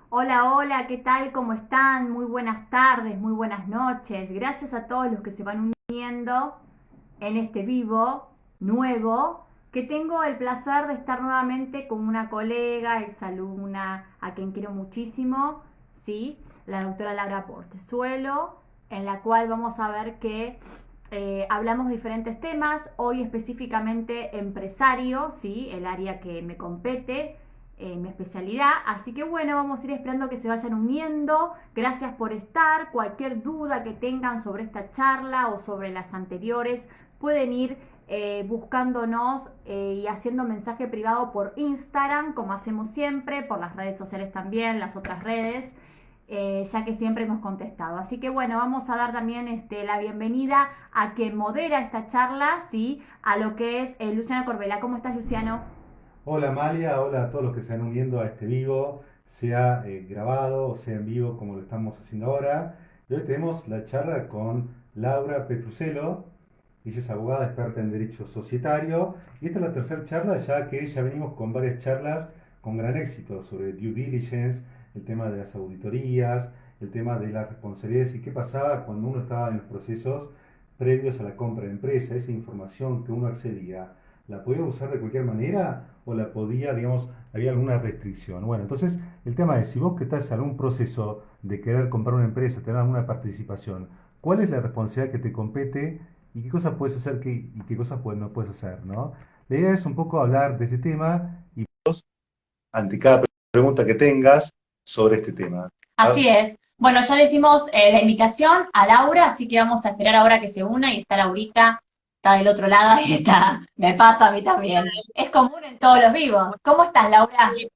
Hola, hola, ¿qué tal? ¿Cómo están? Muy buenas tardes, muy buenas noches. Gracias a todos los que se van uniendo en este vivo nuevo, que tengo el placer de estar nuevamente con una colega, exalumna, a quien quiero muchísimo, ¿sí? La doctora Laura Portezuelo, en la cual vamos a ver que hablamos de diferentes temas, hoy específicamente empresario, ¿sí? El área que me compete, mi especialidad. Así que bueno, vamos a ir esperando que se vayan uniendo. Gracias por estar. Cualquier duda que tengan sobre esta charla o sobre las anteriores, pueden ir buscándonos y haciendo mensaje privado por Instagram, como hacemos siempre, por las redes sociales también, las otras redes. Ya que siempre hemos contestado. Así que bueno, vamos a dar también la bienvenida a quien modera esta charla, ¿sí? A lo que es Luciano Corbela. ¿Cómo estás, Luciano? Hola Amalia, hola a todos los que se han uniendo a este vivo, sea grabado o sea en vivo como lo estamos haciendo ahora. Y hoy tenemos la charla con Laura Petruselo, ella es abogada experta en derecho societario, y esta es la tercera charla ya que ya venimos con varias charlas con gran éxito sobre due diligence, el tema de las auditorías, el tema de las responsabilidades y qué pasaba cuando uno estaba en los procesos previos a la compra de empresa, esa información que uno accedía. ¿La podía usar de cualquier manera o la podía, digamos, había alguna restricción? Bueno, entonces el tema es, si vos que estás en algún proceso de querer comprar una empresa, tener alguna participación, ¿cuál es la responsabilidad que te compete y qué cosas puedes hacer y qué cosas no puedes hacer, ¿no? La idea es un poco hablar de este tema y ante cada pregunta que tengas sobre este tema. ¿Ah? Así es. Bueno, ya le hicimos la invitación a Laura, así que vamos a esperar ahora que se una y está Laurita, está del otro lado y está, me pasa a mí también. Es común en todos los vivos. ¿Cómo estás, Laura? Sí,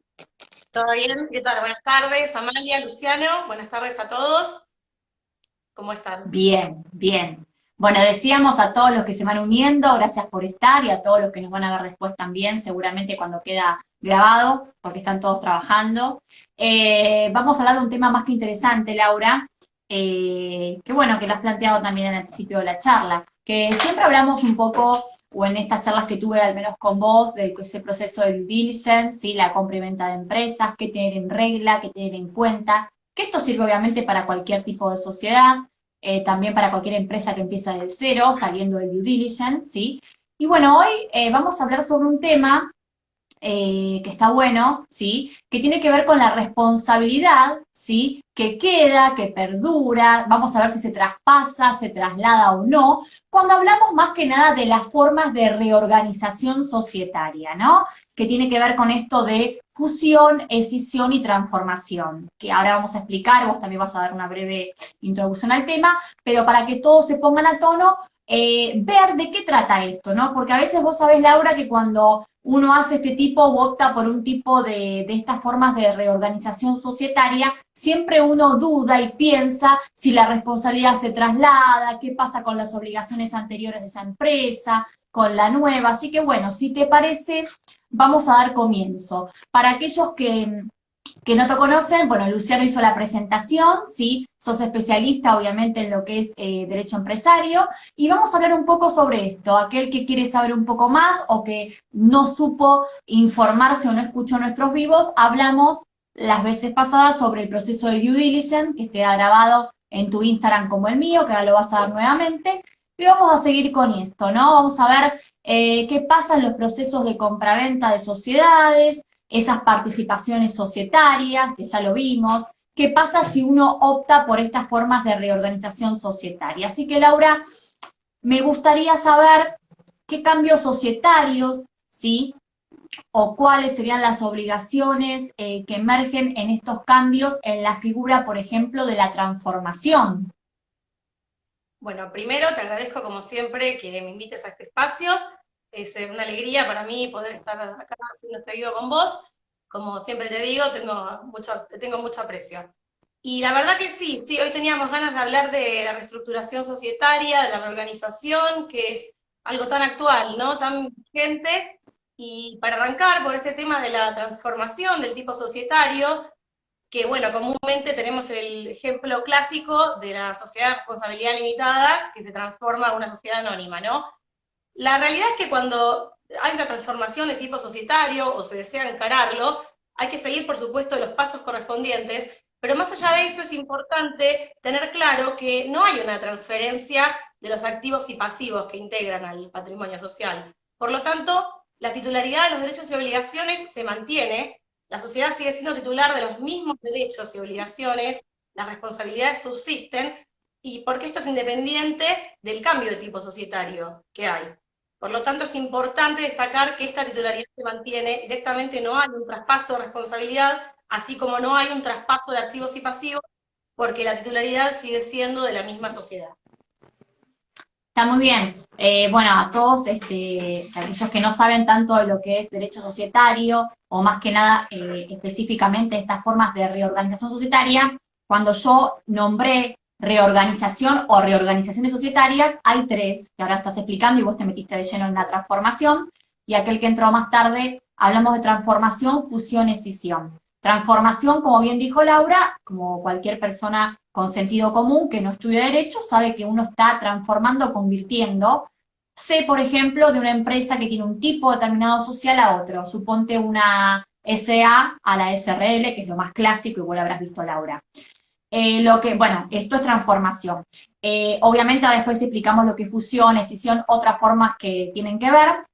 ¿todo bien? ¿Qué tal? Buenas tardes, Amalia, Luciano. Buenas tardes a todos. ¿Cómo están? Bien, bien. Bueno, decíamos a todos los que se van uniendo, gracias por estar y a todos los que nos van a ver después también, seguramente cuando queda grabado, porque están todos trabajando. Vamos a hablar de un tema más que interesante, Laura, que bueno, que lo has planteado también en el principio de la charla, que siempre hablamos un poco, o en estas charlas que tuve al menos con vos, de ese proceso de due diligence, ¿sí? La compra y venta de empresas, qué tener en regla, qué tener en cuenta, que esto sirve obviamente para cualquier tipo de sociedad, también para cualquier empresa que empieza desde cero, saliendo del due diligence, ¿sí? Y bueno, hoy vamos a hablar sobre un tema que está bueno, ¿sí? Que tiene que ver con la responsabilidad, ¿sí? Que queda, que perdura, vamos a ver si se traspasa, se traslada o no, cuando hablamos más que nada de las formas de reorganización societaria, ¿no? Que tiene que ver con esto de fusión, escisión y transformación, que ahora vamos a explicar, vos también vas a dar una breve introducción al tema, pero para que todos se pongan a tono, ver de qué trata esto, ¿no? Porque a veces vos sabés, Laura, que cuando uno hace este tipo o opta por un tipo de estas formas de reorganización societaria, siempre uno duda y piensa si la responsabilidad se traslada, qué pasa con las obligaciones anteriores de esa empresa, con la nueva. Así que bueno, si te parece, vamos a dar comienzo. Para aquellos que no te conocen, bueno, Luciano hizo la presentación, ¿sí? Sos especialista, obviamente, en lo que es derecho empresario, y vamos a hablar un poco sobre esto. Aquel que quiere saber un poco más o que no supo informarse o no escuchó nuestros vivos, hablamos las veces pasadas sobre el proceso de due diligence, que esté grabado en tu Instagram como el mío, que ahora lo vas a dar nuevamente, y vamos a seguir con esto, ¿no? Vamos a ver qué pasa en los procesos de compraventa de sociedades, esas participaciones societarias, que ya lo vimos, qué pasa si uno opta por estas formas de reorganización societaria. Así que, Laura, me gustaría saber qué cambios societarios, ¿sí? O cuáles serían las obligaciones que emergen en estos cambios en la figura, por ejemplo, de la transformación. Bueno, primero te agradezco como siempre que me invites a este espacio. Es una alegría para mí poder estar acá haciendo este vivo con vos. Como siempre te digo, te tengo mucho aprecio. Y la verdad que sí, sí, hoy teníamos ganas de hablar de la reestructuración societaria, de la reorganización, que es algo tan actual, ¿no? Tan vigente. Y para arrancar por este tema de la transformación del tipo societario, que bueno, comúnmente tenemos el ejemplo clásico de la sociedad de responsabilidad limitada que se transforma a una sociedad anónima, ¿no? La realidad es que cuando hay una transformación de tipo societario o se desea encararlo, hay que seguir, por supuesto, los pasos correspondientes, pero más allá de eso es importante tener claro que no hay una transferencia de los activos y pasivos que integran al patrimonio social. Por lo tanto, la titularidad de los derechos y obligaciones se mantiene, la sociedad sigue siendo titular de los mismos derechos y obligaciones, las responsabilidades subsisten, y porque esto es independiente del cambio de tipo societario que hay. Por lo tanto, es importante destacar que esta titularidad se mantiene, directamente no hay un traspaso de responsabilidad, así como no hay un traspaso de activos y pasivos, porque la titularidad sigue siendo de la misma sociedad. Está muy bien. Bueno, a todos aquellos que no saben tanto de lo que es derecho societario, o más que nada específicamente estas formas de reorganización societaria, cuando yo nombré reorganización o reorganizaciones societarias, hay tres, que ahora estás explicando y vos te metiste de lleno en la transformación, y aquel que entró más tarde, hablamos de transformación, fusión, escisión. Transformación, como bien dijo Laura, como cualquier persona con sentido común que no estudia derecho, sabe que uno está transformando, convirtiendo. Sé, por ejemplo, de una empresa que tiene un tipo determinado social a otro. Suponte una SA a la SRL, que es lo más clásico, igual habrás visto, Laura. Bueno, esto es transformación. Obviamente después explicamos lo que es fusión, escisión, otras formas que tienen que ver,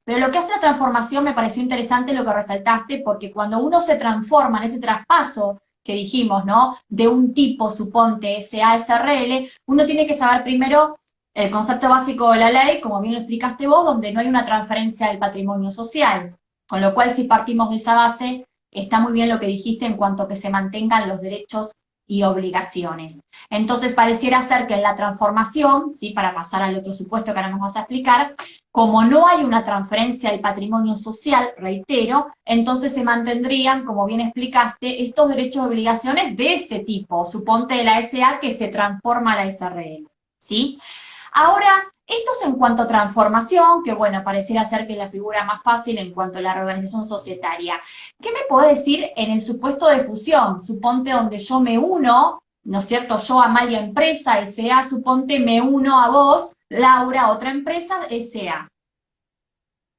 pero lo que hace la transformación me pareció interesante lo que resaltaste, porque cuando uno se transforma en ese traspaso que dijimos, ¿no? De un tipo, suponte, SA a SRL, uno tiene que saber primero el concepto básico de la ley, como bien lo explicaste vos, donde no hay una transferencia del patrimonio social. Con lo cual, si partimos de esa base, está muy bien lo que dijiste en cuanto a que se mantengan los derechos y obligaciones. Entonces, pareciera ser que en la transformación, ¿sí? Para pasar al otro supuesto que ahora nos vas a explicar, como no hay una transferencia del patrimonio social, reitero, entonces se mantendrían, como bien explicaste, estos derechos y obligaciones de ese tipo, suponte de la SA que se transforma a la SRL, ¿sí? Ahora, esto es en cuanto a transformación, que bueno, pareciera ser que es la figura más fácil en cuanto a la reorganización societaria. ¿Qué me podés decir en el supuesto de fusión? Suponte donde yo me uno, ¿no es cierto? Yo, Amalia Empresa S.A., suponte me uno a vos, Laura, otra empresa S.A.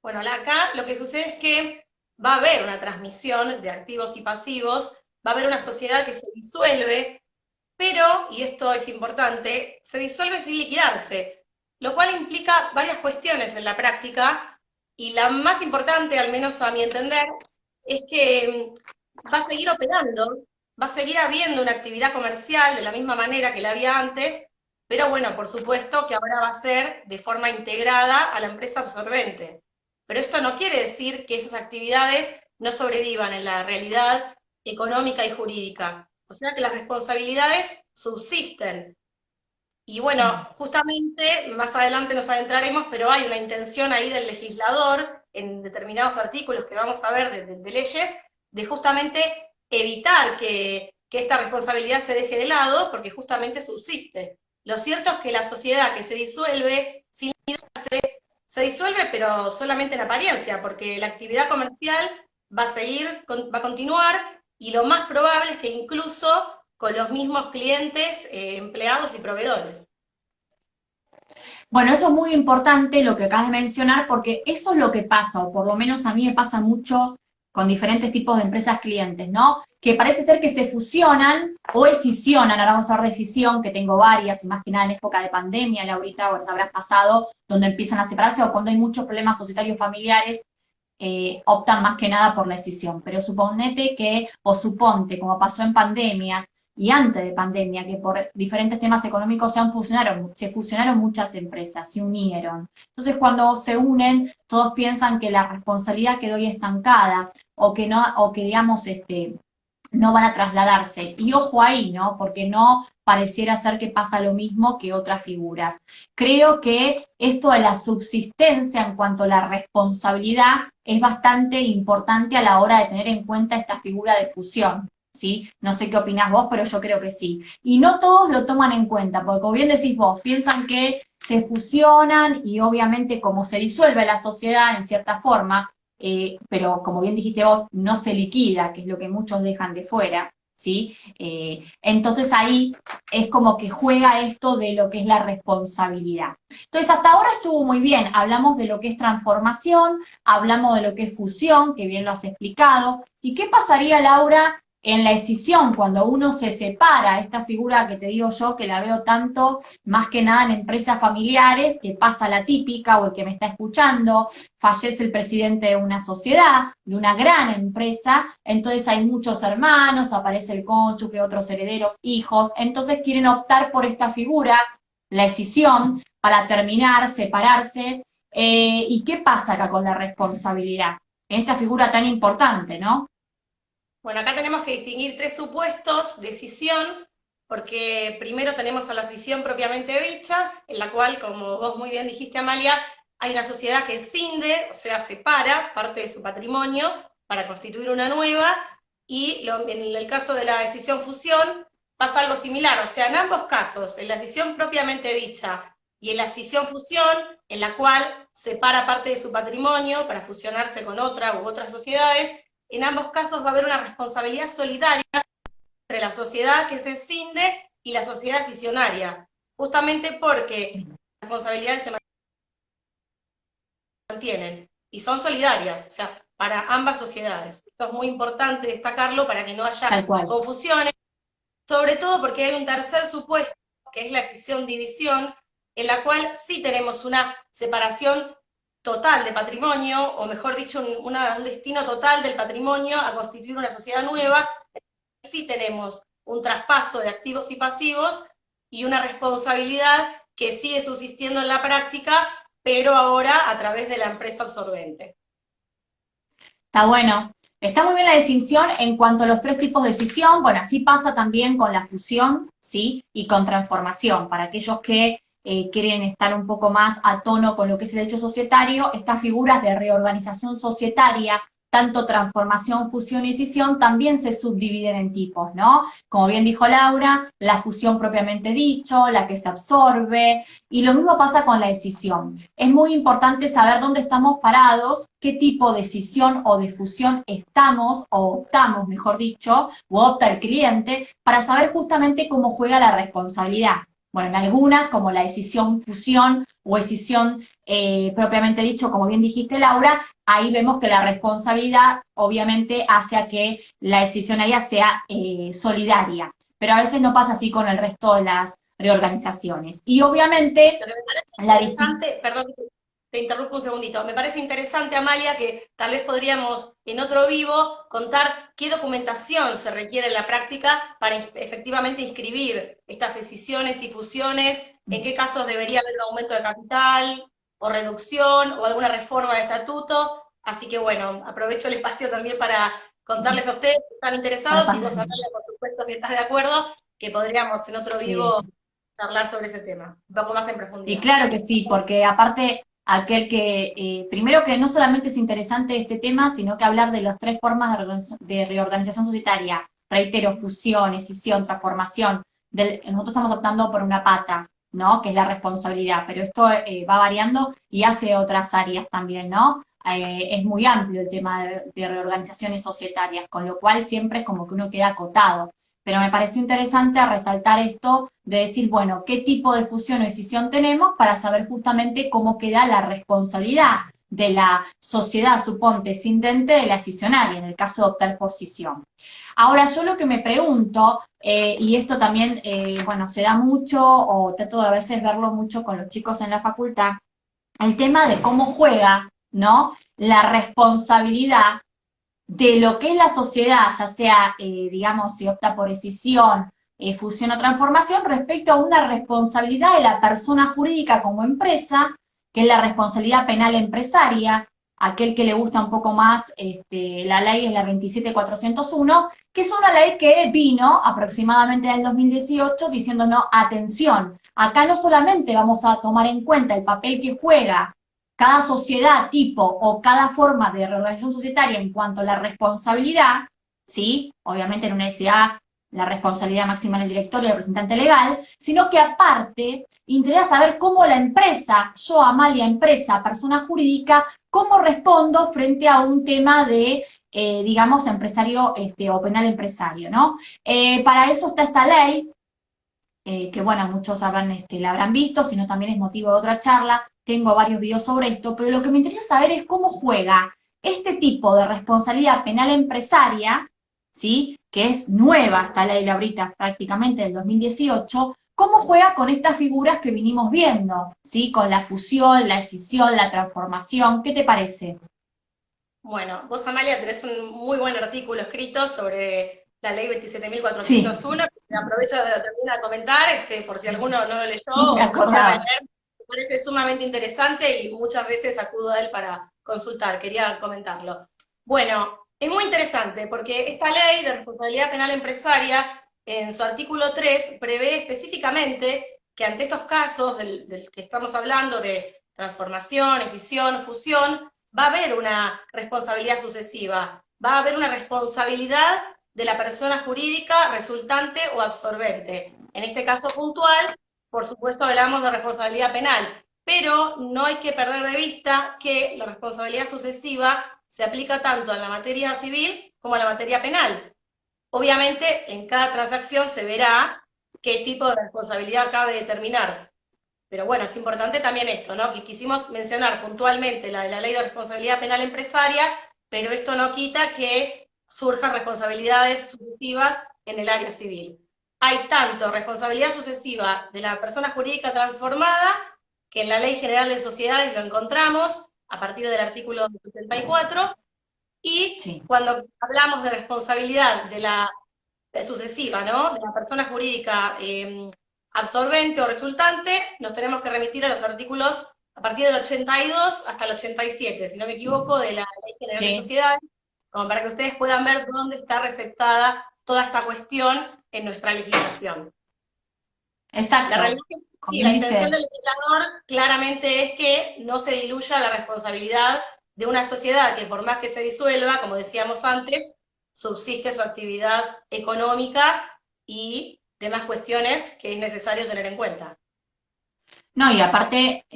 Bueno, acá lo que sucede es que va a haber una transmisión de activos y pasivos, va a haber una sociedad que se disuelve, pero, y esto es importante, se disuelve sin liquidarse, lo cual implica varias cuestiones en la práctica, y la más importante, al menos a mi entender, es que va a seguir operando, va a seguir habiendo una actividad comercial de la misma manera que la había antes, pero bueno, por supuesto que ahora va a ser de forma integrada a la empresa absorbente. Pero esto no quiere decir que esas actividades no sobrevivan en la realidad económica y jurídica. O sea que las responsabilidades subsisten. Y bueno, justamente más adelante nos adentraremos, pero hay una intención ahí del legislador en determinados artículos que vamos a ver de leyes, de justamente evitar que esta responsabilidad se deje de lado, porque justamente subsiste. Lo cierto es que la sociedad que se disuelve, se disuelve, pero solamente en apariencia, porque la actividad comercial va a seguir, va a continuar, y lo más probable es que incluso con los mismos clientes, empleados y proveedores. Bueno, eso es muy importante lo que acabas de mencionar, porque eso es lo que pasa, o por lo menos a mí me pasa mucho con diferentes tipos de empresas clientes, ¿no? Que parece ser que se fusionan o escisionan. Ahora vamos a hablar de fisión, que tengo varias, y más que nada en época de pandemia, Laurita, o te habrás pasado, donde empiezan a separarse, o cuando hay muchos problemas societarios familiares, optan más que nada por la escisión. Pero suponete que, o suponte, como pasó en pandemias, y antes de pandemia, que por diferentes temas económicos se fusionaron muchas empresas, se unieron. Entonces, cuando se unen, todos piensan que la responsabilidad quedó ahí estancada, o que no, o que digamos, no van a trasladarse. Y ojo ahí, ¿no? Porque no pareciera ser que pasa lo mismo que otras figuras. Creo que esto de la subsistencia en cuanto a la responsabilidad es bastante importante a la hora de tener en cuenta esta figura de fusión. ¿Sí? No sé qué opinás vos, pero yo creo que sí. Y no todos lo toman en cuenta, porque como bien decís vos, piensan que se fusionan y obviamente como se disuelve la sociedad en cierta forma, pero como bien dijiste vos, no se liquida, que es lo que muchos dejan de fuera, ¿sí? Entonces ahí es como que juega esto de lo que es la responsabilidad. Entonces hasta ahora estuvo muy bien, hablamos de lo que es transformación, hablamos de lo que es fusión, que bien lo has explicado, ¿y qué pasaría, Laura, en la escisión, cuando uno se separa, esta figura que te digo yo, que la veo tanto, más que nada en empresas familiares, que pasa la típica, o el que me está escuchando, fallece el presidente de una sociedad, de una gran empresa, entonces hay muchos hermanos, aparece el cónyuge, otros herederos, hijos, entonces quieren optar por esta figura, la escisión, para terminar, separarse. ¿Y qué pasa acá con la responsabilidad? En esta figura tan importante, ¿no? Bueno, acá tenemos que distinguir tres supuestos de escisión, porque primero tenemos a la escisión propiamente dicha, en la cual, como vos muy bien dijiste, Amalia, hay una sociedad que escinde, o sea, separa parte de su patrimonio para constituir una nueva, y en el caso de la escisión fusión pasa algo similar, o sea, en ambos casos, en la escisión propiamente dicha y en la escisión fusión, en la cual separa parte de su patrimonio para fusionarse con otra u otras sociedades, en ambos casos va a haber una responsabilidad solidaria entre la sociedad que se escinde y la sociedad escisionaria, justamente porque las responsabilidades se mantienen y son solidarias, o sea, para ambas sociedades. Esto es muy importante destacarlo para que no haya confusiones, sobre todo porque hay un tercer supuesto, que es la escisión-división, en la cual sí tenemos una separación total de patrimonio, o mejor dicho, un destino total del patrimonio a constituir una sociedad nueva. Sí tenemos un traspaso de activos y pasivos y una responsabilidad que sigue subsistiendo en la práctica, pero ahora a través de la empresa absorbente. Está bueno. Está muy bien la distinción en cuanto a los tres tipos de escisión. Bueno, así pasa también con la fusión, ¿sí? Y con transformación. Para aquellos que quieren estar un poco más a tono con lo que es el derecho societario, estas figuras de reorganización societaria, tanto transformación, fusión y escisión, también se subdividen en tipos, ¿no? Como bien dijo Laura, la fusión propiamente dicho, la que se absorbe, y lo mismo pasa con la escisión. Es muy importante saber dónde estamos parados, qué tipo de escisión o de fusión estamos, o optamos, mejor dicho, o opta el cliente, para saber justamente cómo juega la responsabilidad. Bueno, en algunas, como la decisión fusión o escisión propiamente dicho, como bien dijiste, Laura, ahí vemos que la responsabilidad obviamente hace a que la decisionaria sea solidaria, pero a veces no pasa así con el resto de las reorganizaciones. Y obviamente, Lo que me parece interesante, perdón, te interrumpo un segundito, me parece interesante, Amalia, que tal vez podríamos en otro vivo contar qué documentación se requiere en la práctica para efectivamente inscribir estas escisiones y fusiones, en qué casos debería haber un aumento de capital o reducción o alguna reforma de estatuto. Así que bueno, aprovecho el espacio también para contarles a ustedes que están interesados, y vos, Amalia, por supuesto, si estás de acuerdo, que podríamos en otro vivo charlar sobre ese tema, un poco más en profundidad. Y claro que sí, porque aparte aquel que, primero que no solamente es interesante este tema, sino que hablar de las tres formas de reorganización societaria, reitero, fusión, escisión, transformación, nosotros estamos optando por una pata, ¿no? Que es la responsabilidad, pero esto va variando y hace otras áreas también, ¿no? Es muy amplio el tema de reorganizaciones societarias, con lo cual siempre es como que uno queda acotado. Pero me pareció interesante resaltar esto de decir, bueno, qué tipo de fusión o decisión tenemos para saber justamente cómo queda la responsabilidad de la sociedad, suponte, escindente de la escisionaria, en el caso de optar por escisión. Ahora, yo lo que me pregunto, y esto también, bueno, se da mucho, o trato de a veces verlo mucho con los chicos en la facultad, el tema de cómo juega, ¿no? La responsabilidad de lo que es la sociedad, ya sea, digamos, si opta por escisión, fusión o transformación, respecto a una responsabilidad de la persona jurídica como empresa, que es la responsabilidad penal empresaria. Aquel que le gusta un poco más, la ley es la 27401, que es una ley que vino aproximadamente en el 2018 diciéndonos, atención, acá no solamente vamos a tomar en cuenta el papel que juega cada sociedad, tipo o cada forma de reorganización societaria en cuanto a la responsabilidad, ¿sí? Obviamente en una sociedad la responsabilidad máxima del director y el representante legal, sino que aparte interesa saber cómo la empresa, yo, Amalia, empresa, persona jurídica, cómo respondo frente a un tema de, digamos, empresario o penal empresario, ¿no? Para eso está esta ley, que bueno, muchos la habrán visto, sino también es motivo de otra charla, tengo varios videos sobre esto, pero lo que me interesa saber es cómo juega este tipo de responsabilidad penal empresaria, ¿sí? Que es nueva esta ley Labrita prácticamente del 2018, cómo juega con estas figuras que vinimos viendo, ¿sí? Con la fusión, la escisión, la transformación, ¿qué te parece? Bueno, vos, Amalia, tenés un muy buen artículo escrito sobre la ley Sí, 27.401, que aprovecho también a comentar, por si alguno no lo leyó me o se lo quiere acordaba. leer, me parece sumamente interesante y muchas veces acudo a él para consultar, quería comentarlo. Bueno, es muy interesante porque esta ley de responsabilidad penal empresaria, en su artículo 3, prevé específicamente que ante estos casos del que estamos hablando de transformación, escisión, fusión, va a haber una responsabilidad sucesiva, va a haber una responsabilidad de la persona jurídica resultante o absorbente. En este caso puntual, por supuesto, hablamos de responsabilidad penal, pero no hay que perder de vista que la responsabilidad sucesiva se aplica tanto a la materia civil como a la materia penal. Obviamente, en cada transacción se verá qué tipo de responsabilidad cabe determinar. Pero bueno, es importante también esto, ¿no? Que quisimos mencionar puntualmente la de la Ley de Responsabilidad Penal Empresaria, pero esto no quita que surjan responsabilidades sucesivas en el área civil. Hay tanto responsabilidad sucesiva de la persona jurídica transformada, que en la Ley General de Sociedades lo encontramos a partir del artículo 74, y Sí. cuando hablamos de responsabilidad de la sucesiva, ¿no? De la persona jurídica absorbente o resultante, nos tenemos que remitir a los artículos a partir del 82 hasta el 87, si no me equivoco, de la Ley General de Sí, Sociedades, como para que ustedes puedan ver dónde está receptada toda esta cuestión en nuestra legislación. La realidad exacto. es que Como sí, la bien intención dice. del legislador claramente es que no se diluya la responsabilidad de una sociedad que por más que se disuelva, como decíamos antes, subsiste su actividad económica y demás cuestiones que es necesario tener en cuenta. No, y aparte,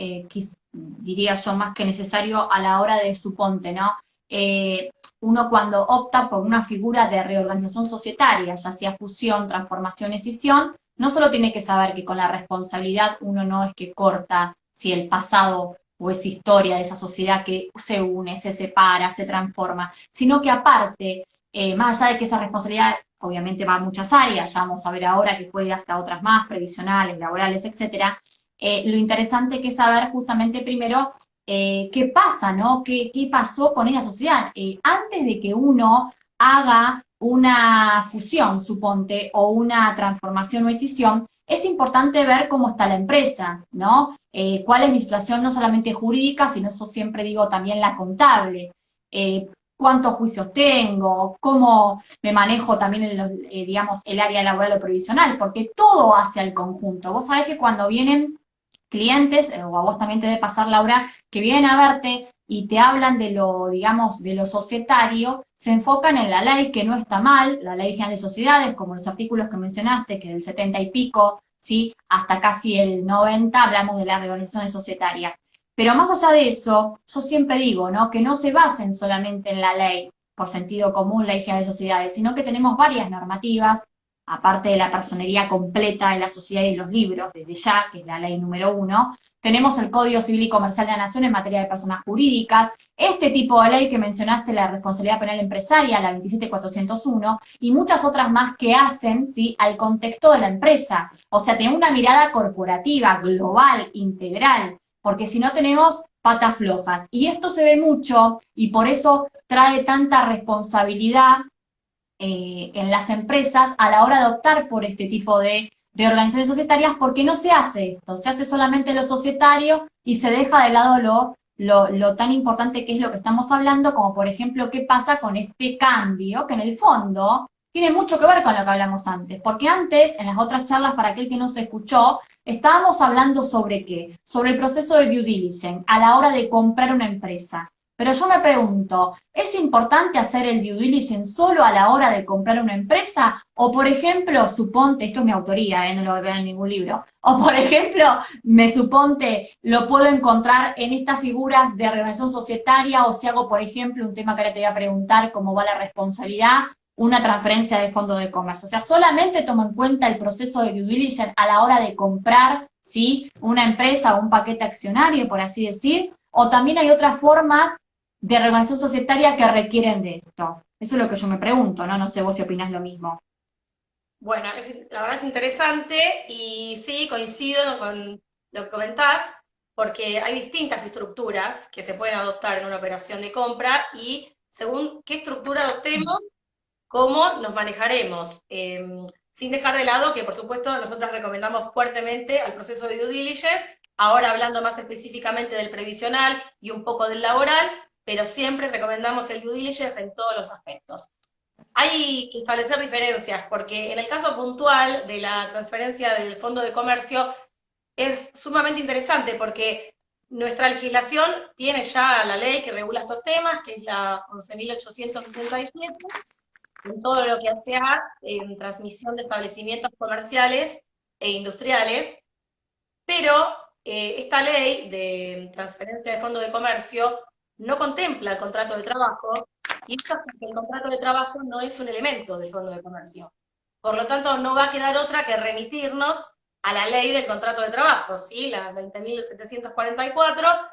diría yo, más que necesario a la hora de suponte, ¿no? Uno cuando opta por una figura de reorganización societaria, ya sea fusión, transformación, escisión, no solo tiene que saber que con la responsabilidad uno no es que corta si el pasado o esa historia de esa sociedad que se une, se separa, se transforma, sino que aparte, más allá de que esa responsabilidad obviamente va a muchas áreas, ya vamos a ver ahora que puede hasta otras más, previsionales, laborales, etcétera, lo interesante que es saber justamente primero qué pasa, ¿no? ¿Qué pasó con esa sociedad? Antes de que uno haga una fusión, suponte, o una transformación o escisión, es importante ver cómo está la empresa, ¿no? Cuál es mi situación no solamente jurídica, sino eso siempre digo también la contable. Cuántos juicios tengo, cómo me manejo también en digamos, el área laboral o previsional, porque todo hace al conjunto. Vos sabés que cuando vienen clientes, o a vos también te debe pasar, Laura, que vienen a verte y te hablan de lo, digamos, de lo societario, se enfocan en la ley, que no está mal, la ley general de sociedades, como los artículos que mencionaste, que del 70 y pico, ¿sí? Hasta casi el 90 hablamos de las reorganizaciones societarias. Pero más allá de eso, yo siempre digo, ¿no? Que no se basen solamente en la ley, por sentido común, ley general de sociedades, sino que tenemos varias normativas, aparte de la personería completa de la sociedad y los libros, desde ya, que es la ley número 1, tenemos el Código Civil y Comercial de la Nación en materia de personas jurídicas, este tipo de ley que mencionaste, la responsabilidad penal empresaria, la 27401, y muchas otras más que hacen, ¿sí?, al contexto de la empresa. O sea, tener una mirada corporativa, global, integral, porque si no tenemos patas flojas. Y esto se ve mucho y por eso trae tanta responsabilidad en las empresas a la hora de optar por este tipo de organizaciones societarias, porque no se hace esto, se hace solamente lo societario y se deja de lado lo tan importante que es lo que estamos hablando, como por ejemplo qué pasa con este cambio, que en el fondo tiene mucho que ver con lo que hablamos antes, porque antes, en las otras charlas, para aquel que no se escuchó, estábamos hablando sobre qué, sobre el proceso de due diligence a la hora de comprar una empresa. Pero yo me pregunto, ¿es importante hacer el due diligence solo a la hora de comprar una empresa? O por ejemplo, suponte, esto es mi autoría, no lo veo en ningún libro, o por ejemplo, me suponte, lo puedo encontrar en estas figuras de organización societaria, o si hago, por ejemplo, un tema que ahora te voy a preguntar, cómo va la responsabilidad, una transferencia de fondo de comercio. O sea, solamente tomo en cuenta el proceso de due diligence a la hora de comprar, ¿sí?, una empresa o un paquete accionario, por así decir, o también hay otras formas de regulación societaria que requieren de esto. Eso es lo que yo me pregunto, ¿no? No sé vos si opinás lo mismo. Bueno, la verdad es interesante y sí, coincido con lo que comentás, porque hay distintas estructuras que se pueden adoptar en una operación de compra y según qué estructura adoptemos, cómo nos manejaremos. Sin dejar de lado que, por supuesto, nosotros recomendamos fuertemente al proceso de due diligence, ahora hablando más específicamente del previsional y un poco del laboral, pero siempre recomendamos el due diligence en todos los aspectos. Hay que establecer diferencias, porque en el caso puntual de la transferencia del Fondo de Comercio es sumamente interesante, porque nuestra legislación tiene ya la ley que regula estos temas, que es la 11.867, en todo lo que hace a transmisión de establecimientos comerciales e industriales, pero esta ley de transferencia de fondo de comercio no contempla el contrato de trabajo, y esto es porque el contrato de trabajo no es un elemento del fondo de comercio. Por lo tanto, no va a quedar otra que remitirnos a la ley del contrato de trabajo, ¿sí? La 20.744.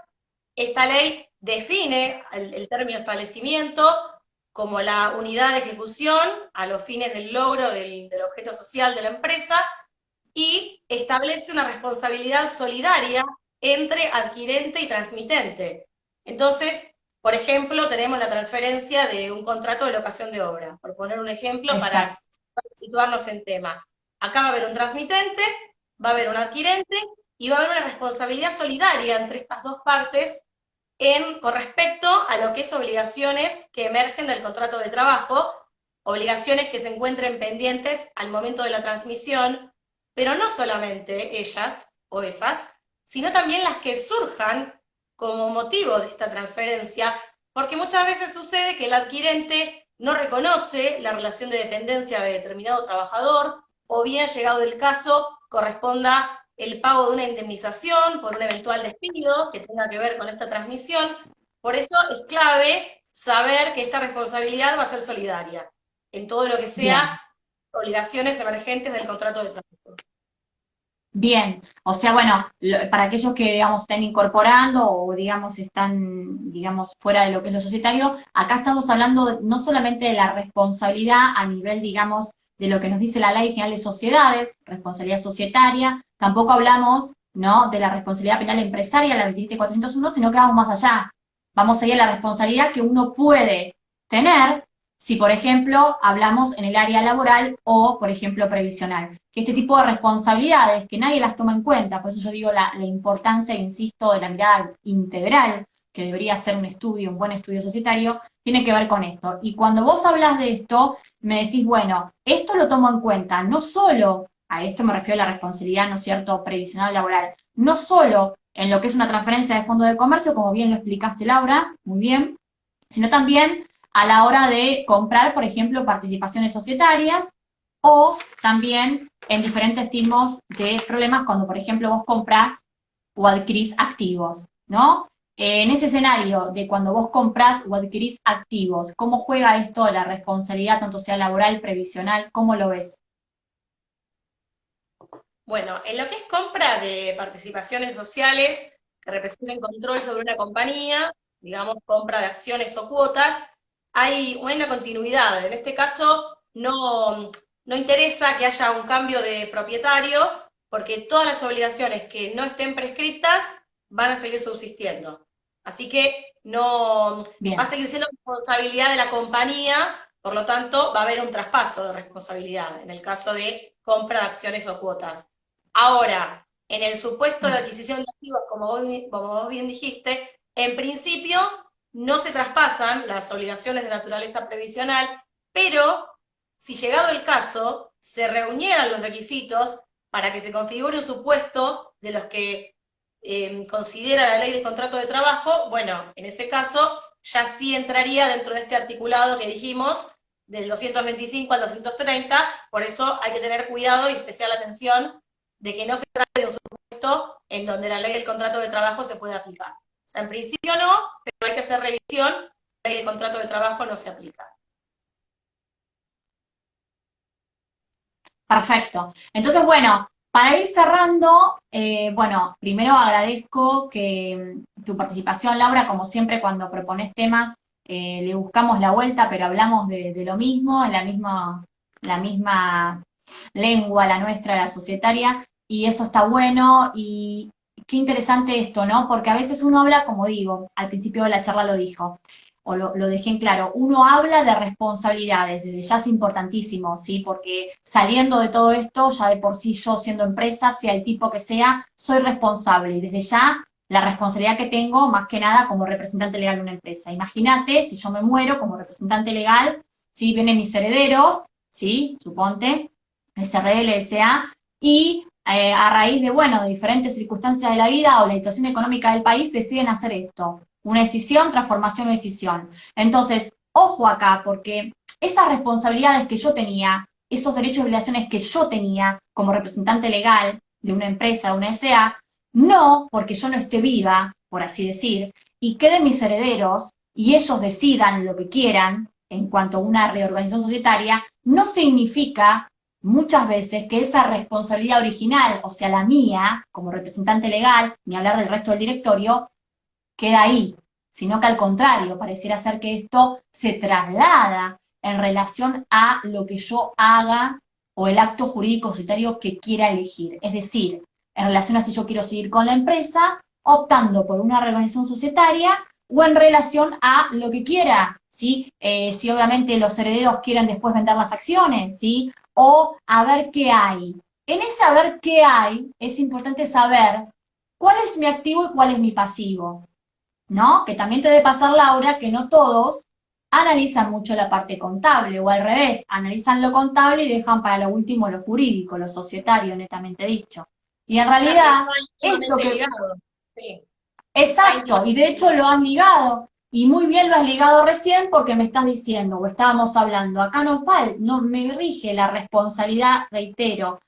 Esta ley define el término establecimiento como la unidad de ejecución a los fines del logro del objeto social de la empresa, y establece una responsabilidad solidaria entre adquirente y transmitente. Entonces, por ejemplo, tenemos la transferencia de un contrato de locación de obra, por poner un ejemplo Exacto. para situarnos en tema. Acá va a haber un transmitente, va a haber un adquirente y va a haber una responsabilidad solidaria entre estas dos partes con respecto a lo que es obligaciones que emergen del contrato de trabajo, obligaciones que se encuentren pendientes al momento de la transmisión, pero no solamente ellas o esas, sino también las que surjan como motivo de esta transferencia, porque muchas veces sucede que el adquirente no reconoce la relación de dependencia de determinado trabajador, o bien, llegado el caso, corresponda el pago de una indemnización por un eventual despido que tenga que ver con esta transmisión. Por eso es clave saber que esta responsabilidad va a ser solidaria en todo lo que Bien. sea obligaciones emergentes del contrato de trabajo. Bien, o sea, bueno, para aquellos que, digamos, estén incorporando o, digamos, están, digamos, fuera de lo que es lo societario, acá estamos hablando no solamente de la responsabilidad a nivel, digamos, de lo que nos dice la Ley General de Sociedades, responsabilidad societaria, tampoco hablamos, ¿no?, de la responsabilidad penal empresaria, la 27401, sino que vamos más allá. Vamos a ir a la responsabilidad que uno puede tener si, por ejemplo, hablamos en el área laboral o, por ejemplo, previsional. Que este tipo de responsabilidades, que nadie las toma en cuenta, por eso yo digo la importancia, insisto, de la mirada integral, que debería ser un estudio, un buen estudio societario, tiene que ver con esto. Y cuando vos hablas de esto, me decís, bueno, esto lo tomo en cuenta, no solo, a esto me refiero a la responsabilidad, ¿no es cierto?, previsional laboral, no solo en lo que es una transferencia de fondo de comercio, como bien lo explicaste, Laura, muy bien, sino también a la hora de comprar, por ejemplo, participaciones societarias, o también en diferentes tipos de problemas cuando, por ejemplo, vos comprás o adquirís activos, ¿no? En ese escenario de cuando vos comprás o adquirís activos, ¿cómo juega esto la responsabilidad, tanto sea laboral, previsional? ¿Cómo lo ves? Bueno, en lo que es compra de participaciones sociales que representen control sobre una compañía, digamos, compra de acciones o cuotas, hay una continuidad. En este caso, no interesa que haya un cambio de propietario, porque todas las obligaciones que no estén prescriptas van a seguir subsistiendo. Así que no Bien, va a seguir siendo responsabilidad de la compañía, por lo tanto, va a haber un traspaso de responsabilidad en el caso de compra de acciones o cuotas. Ahora, en el supuesto de adquisición de activos, como vos bien dijiste, en principio no se traspasan las obligaciones de naturaleza previsional, pero si llegado el caso se reunieran los requisitos para que se configure un supuesto de los que considera la ley de contrato de trabajo, bueno, en ese caso ya sí entraría dentro de este articulado que dijimos, del 225 al 230, por eso hay que tener cuidado y especial atención de que no se trate de un supuesto en donde la ley del contrato de trabajo se puede aplicar. O sea, en principio no, pero hay que hacer revisión, la ley del contrato de trabajo no se aplica. Perfecto. Entonces, bueno, para ir cerrando, bueno, primero agradezco que tu participación, Laura, como siempre cuando propones temas, le buscamos la vuelta, pero hablamos de lo mismo, en la misma lengua, la nuestra, la societaria, y eso está bueno, y qué interesante esto, ¿no? Porque a veces uno habla, como digo, al principio de la charla lo dijo, o lo dejé en claro, uno habla de responsabilidades, desde ya es importantísimo, ¿sí? Porque saliendo de todo esto, ya de por sí yo siendo empresa, sea el tipo que sea, soy responsable y desde ya la responsabilidad que tengo, más que nada como representante legal de una empresa. Imagínate si yo me muero como representante legal, ¿sí? Vienen mis herederos, ¿sí? Suponte, SRL, SA, y a raíz de, bueno, de diferentes circunstancias de la vida o la situación económica del país, deciden hacer esto. Una decisión, transformación o decisión. Entonces, ojo acá, porque esas responsabilidades que yo tenía, esos derechos y obligaciones que yo tenía como representante legal de una empresa, de una SA, no porque yo no esté viva, por así decir, y queden mis herederos y ellos decidan lo que quieran en cuanto a una reorganización societaria, no significa muchas veces que esa responsabilidad original, o sea, la mía, como representante legal, ni hablar del resto del directorio, queda ahí, sino que al contrario, pareciera ser que esto se traslada en relación a lo que yo haga o el acto jurídico societario que quiera elegir. Es decir, en relación a si yo quiero seguir con la empresa, optando por una reorganización societaria o en relación a lo que quiera, ¿sí? Si obviamente los herederos quieren después vender las acciones, ¿sí? O a ver qué hay. En ese a ver qué hay, es importante saber cuál es mi activo y cuál es mi pasivo. ¿No? Que también te debe pasar, Laura, que no todos analizan mucho la parte contable, o al revés, analizan lo contable y dejan para lo último lo jurídico, lo societario, netamente dicho. Y en realidad, Claro, está esto íntimamente que... ligado. Sí, está Exacto, y íntimamente de hecho lo has ligado, y muy bien lo has ligado recién porque me estás diciendo, o estábamos hablando, acá no me rige la responsabilidad, reitero,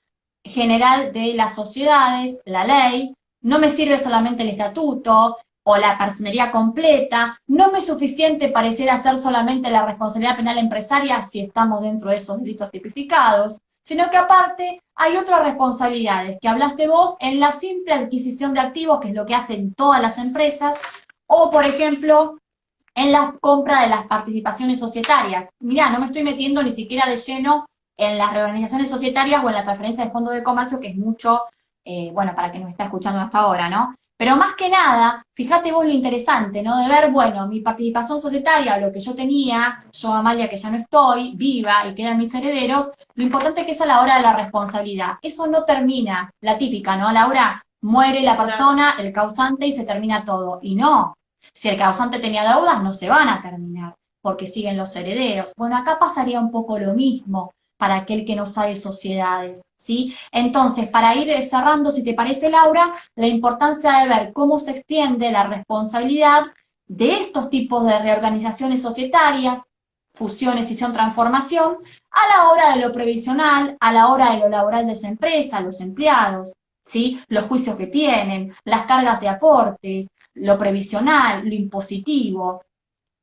general de las sociedades, la ley, no me sirve solamente el estatuto o la personería completa, no me es suficiente pareciera ser solamente la responsabilidad penal empresaria si estamos dentro de esos delitos tipificados, sino que aparte hay otras responsabilidades que hablaste vos en la simple adquisición de activos, que es lo que hacen todas las empresas, o por ejemplo, en la compra de las participaciones societarias. Mirá, no me estoy metiendo ni siquiera de lleno en las reorganizaciones societarias o en la transferencia de fondos de comercio, que es mucho, bueno, para quien nos está escuchando hasta ahora, ¿no? Pero más que nada, fíjate vos lo interesante, ¿no? De ver, bueno, mi participación societaria, lo que yo tenía, yo Amalia que ya no estoy, viva y quedan mis herederos, lo importante que es a la hora de la responsabilidad. Eso no termina, la típica, ¿no, Laura? Muere la persona, el causante y se termina todo. Y no, si el causante tenía deudas, no se van a terminar, porque siguen los herederos. Bueno, acá pasaría un poco lo mismo para aquel que no sabe sociedades, ¿sí? Entonces, para ir cerrando, si te parece, Laura, la importancia de ver cómo se extiende la responsabilidad de estos tipos de reorganizaciones societarias, fusiones, escisión, transformación, a la hora de lo previsional, a la hora de lo laboral de esa empresa, los empleados, ¿sí? Los juicios que tienen, las cargas de aportes, lo previsional, lo impositivo.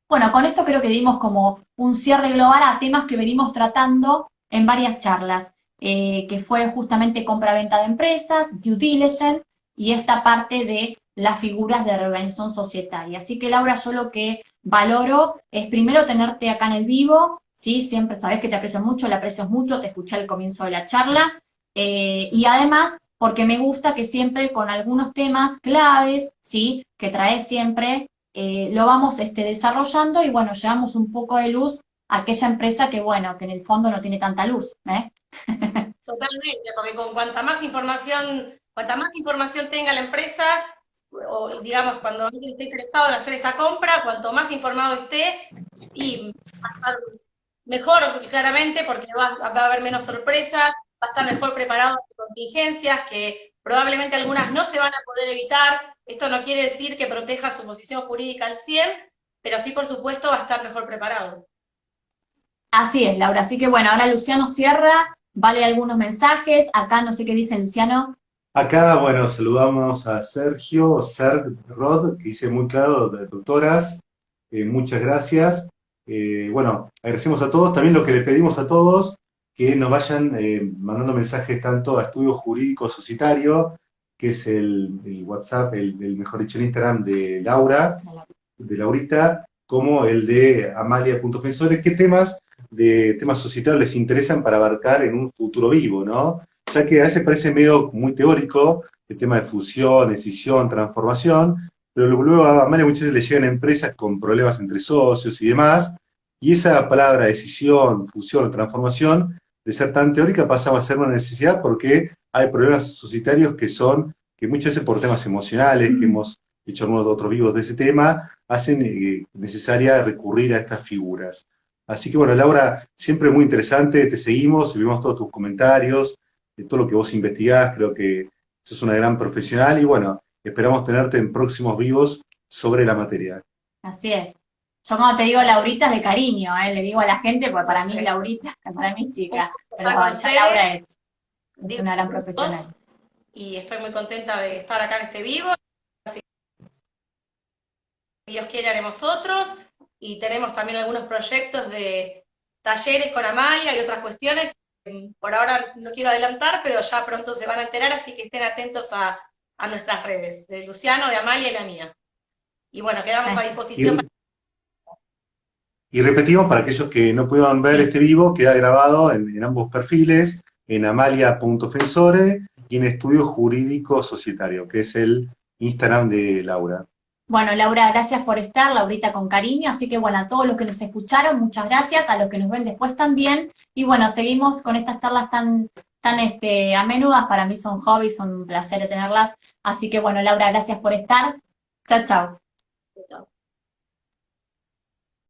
Bueno, con esto creo que dimos como un cierre global a temas que venimos tratando en varias charlas, que fue justamente compra-venta de empresas, due diligence y esta parte de las figuras de reorganización societaria. Así que, Laura, yo lo que valoro es primero tenerte acá en el vivo, ¿sí? Siempre sabes que te aprecio mucho, el aprecio es mucho, te escuché al comienzo de la charla, y además porque me gusta que siempre con algunos temas claves, ¿sí? Que traes siempre, lo vamos desarrollando y bueno, llevamos un poco de luz a aquella empresa que bueno, que en el fondo no tiene tanta luz, ¿eh? totalmente, porque con cuanta más información tenga la empresa, o digamos, cuando alguien esté interesado en hacer esta compra, cuanto más informado esté, y va a estar mejor, claramente, porque va a haber menos sorpresas, va a estar mejor preparado ante contingencias, que probablemente algunas no se van a poder evitar. Esto no quiere decir que proteja su posición jurídica al 100, pero sí, por supuesto, va a estar mejor preparado. Así es, Laura. Así que bueno, ahora Luciano cierra, vale algunos mensajes. Acá no sé qué dice Luciano. Acá, bueno, saludamos a Sergio, Serg Rod, que dice muy claro, de doctoras, muchas gracias. Bueno, agradecemos a todos, también lo que le pedimos a todos, que nos vayan mandando mensajes tanto a Estudio Jurídico Societario, que es el WhatsApp, mejor dicho, el Instagram de Laura, de Laurita, como el de Amalia.Fensores, qué temas societarios les interesan para abarcar en un futuro vivo, ¿no? Ya que a veces parece medio muy teórico el tema de fusión, escisión, transformación, pero luego a Amalia muchas veces le llegan empresas con problemas entre socios y demás, y esa palabra decisión, fusión o transformación, de ser tan teórica, pasaba a ser una necesidad porque hay problemas societarios que muchas veces por temas emocionales, que hemos hecho algunos otros vivos de ese tema, hacen necesaria recurrir a estas figuras. Así que bueno, Laura, siempre muy interesante, te seguimos, vimos todos tus comentarios, de todo lo que vos investigás, creo que sos una gran profesional y bueno, esperamos tenerte en próximos vivos sobre la materia. Así es. Yo cuando te digo Laurita es de cariño, le digo a la gente, porque para mí es Sí. Laurita, para mí es chica. Pero Estar con ya Laura ustedes, es una gran profesional. y estoy muy contenta de estar acá en este vivo. Si Dios quiere, haremos otros. Y tenemos también algunos proyectos de talleres con Amalia y otras cuestiones. Por ahora no quiero adelantar, pero ya pronto se van a enterar, así que estén atentos a nuestras redes, de Luciano, de Amalia y la mía. Y bueno, quedamos a disposición. Y repetimos para aquellos que no pudieron ver Sí. este vivo, queda grabado en ambos perfiles, en amalia.fensore y en Estudio Jurídico Societario, que es el Instagram de Laura. Bueno, Laura, gracias por estar, Laurita con cariño, así que bueno, a todos los que nos escucharon, muchas gracias, a los que nos ven después también, y bueno, seguimos con estas charlas tan a menudas, para mí son hobbies, son un placer tenerlas, así que bueno, Laura, gracias por estar, chao, chao. Chao.